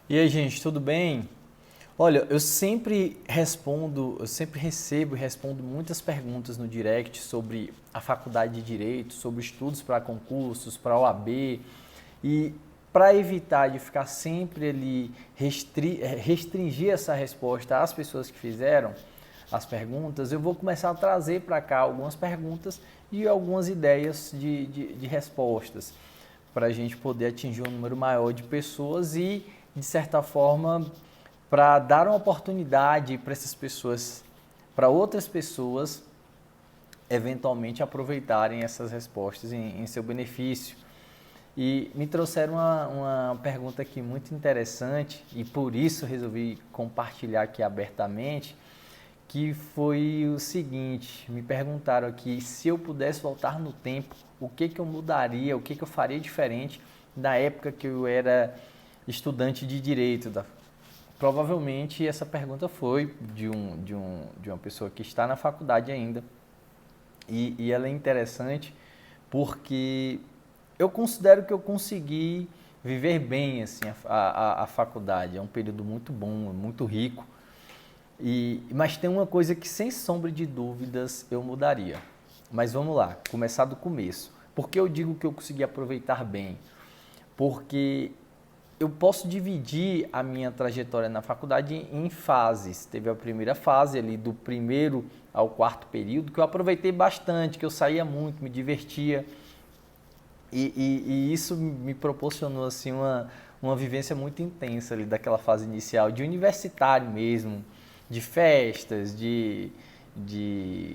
E aí, gente, tudo bem? Olha, eu sempre respondo, eu sempre recebo e respondo muitas perguntas no direct sobre a faculdade de Direito, sobre estudos para concursos, para OAB. E para evitar de ficar sempre ali, restringir essa resposta às pessoas que fizeram as perguntas, eu vou começar a trazer para cá algumas perguntas e algumas ideias de respostas para a gente poder atingir um número maior de pessoas e, de certa forma, para dar uma oportunidade para essas pessoas, para outras pessoas, eventualmente aproveitarem essas respostas em seu benefício. E me trouxeram uma pergunta aqui muito interessante e por isso resolvi compartilhar aqui abertamente, que foi o seguinte: me perguntaram aqui se eu pudesse voltar no tempo, o que que eu mudaria, o que que eu faria diferente da época que eu era estudante de direito. Provavelmente essa pergunta foi de uma pessoa que está na faculdade ainda e ela é interessante porque eu considero que eu consegui viver bem assim a faculdade. É um período muito bom, muito rico. Mas tem uma coisa que, sem sombra de dúvidas, eu mudaria. Mas vamos lá, começar do começo. Por que eu digo que eu consegui aproveitar bem? Porque eu posso dividir a minha trajetória na faculdade em fases. Teve a primeira fase ali do primeiro ao quarto período, que eu aproveitei bastante, que eu saía muito, me divertia. E isso me proporcionou assim uma vivência muito intensa ali daquela fase inicial, de universitário mesmo, de festas, de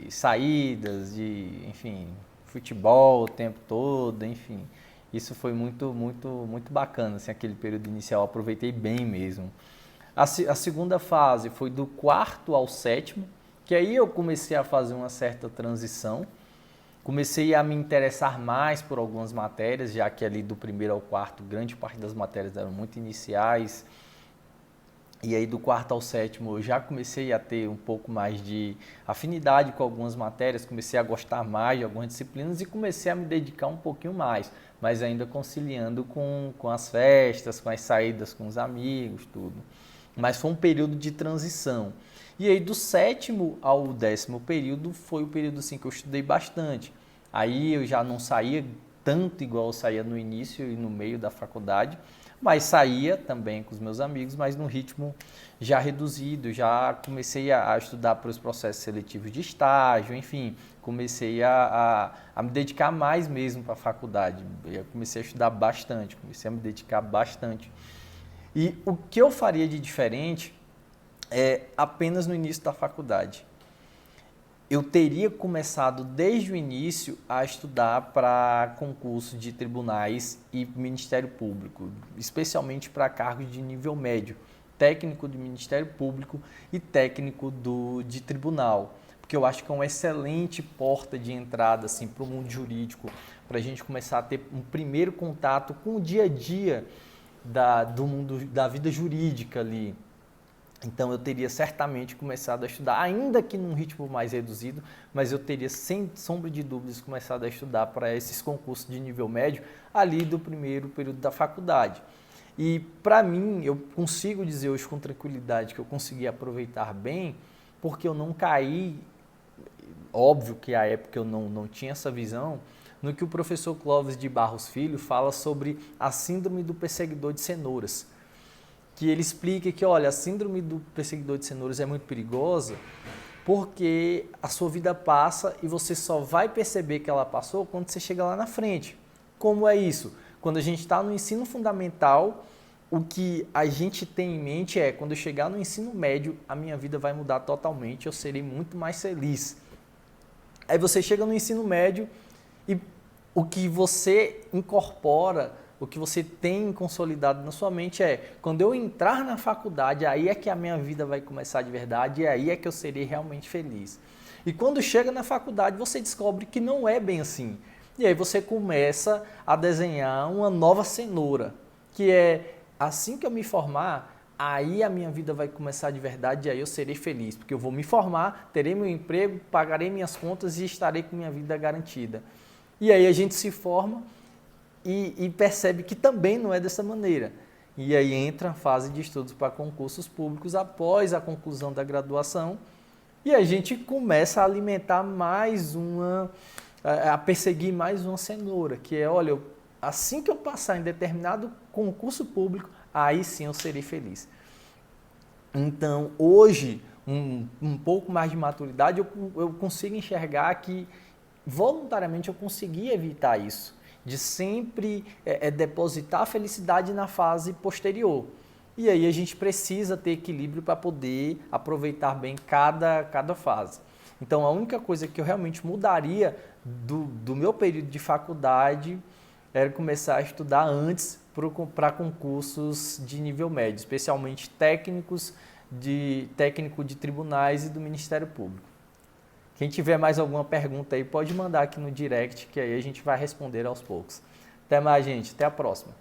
saídas, enfim, futebol o tempo todo, enfim. Isso foi muito bacana, assim, aquele período inicial, eu aproveitei bem mesmo. A segunda fase foi do quarto ao sétimo, que aí eu comecei a fazer uma certa transição. Comecei a me interessar mais por algumas matérias, já que ali do primeiro ao quarto, grande parte das matérias eram muito iniciais. E aí do quarto ao sétimo eu já comecei a ter um pouco mais de afinidade com algumas matérias, comecei a gostar mais de algumas disciplinas e comecei a me dedicar um pouquinho mais, mas ainda conciliando com as festas, com as saídas com os amigos, tudo. Mas foi um período de transição. E aí do sétimo ao décimo período foi o período assim, que eu estudei bastante. Aí eu já não saía tanto igual eu saía no início e no meio da faculdade, mas saía também com os meus amigos, mas num ritmo já reduzido. Já comecei a estudar para os processos seletivos de estágio, enfim, comecei a me dedicar mais mesmo para a faculdade. Eu comecei a estudar bastante, comecei a me dedicar bastante. E o que eu faria de diferente é apenas no início da faculdade. Eu teria começado desde o início a estudar para concurso de tribunais e Ministério Público, especialmente para cargos de nível médio, técnico do Ministério Público e técnico de tribunal, porque eu acho que é uma excelente porta de entrada assim, para o mundo jurídico, para a gente começar a ter um primeiro contato com o dia a dia do mundo da vida jurídica ali. Então eu teria certamente começado a estudar, ainda que num ritmo mais reduzido, mas eu teria sem sombra de dúvidas começado a estudar para esses concursos de nível médio ali do primeiro período da faculdade. E para mim, eu consigo dizer hoje com tranquilidade que eu consegui aproveitar bem, porque eu não caí, óbvio que à época eu não tinha essa visão, no que o professor Clóvis de Barros Filho fala sobre a síndrome do perseguidor de cenouras, que ele explica que, olha, a síndrome do perseguidor de cenouras é muito perigosa porque a sua vida passa e você só vai perceber que ela passou quando você chega lá na frente. Como é isso? Quando a gente está no ensino fundamental, o que a gente tem em mente é, quando eu chegar no ensino médio, a minha vida vai mudar totalmente, eu serei muito mais feliz. Aí você chega no ensino médio e o que você incorpora, o que você tem consolidado na sua mente é, quando eu entrar na faculdade, aí é que a minha vida vai começar de verdade e aí é que eu serei realmente feliz. E quando chega na faculdade, você descobre que não é bem assim. E aí você começa a desenhar uma nova cenoura, que é, assim que eu me formar, aí a minha vida vai começar de verdade e aí eu serei feliz, porque eu vou me formar, terei meu emprego, pagarei minhas contas e estarei com minha vida garantida. E aí a gente se forma e percebe que também não é dessa maneira, e aí entra a fase de estudos para concursos públicos após a conclusão da graduação, e a gente começa a alimentar a perseguir mais uma cenoura, que é, olha, assim que eu passar em determinado concurso público, aí sim eu serei feliz. Então, hoje, um pouco mais de maturidade, eu consigo enxergar que voluntariamente eu consegui evitar isso, de sempre depositar a felicidade na fase posterior. E aí a gente precisa ter equilíbrio para poder aproveitar bem cada fase. Então, a única coisa que eu realmente mudaria do meu período de faculdade era começar a estudar antes para concursos de nível médio, especialmente técnico de tribunais e do Ministério Público. Quem tiver mais alguma pergunta aí, pode mandar aqui no direct, que aí a gente vai responder aos poucos. Até mais, gente. Até a próxima.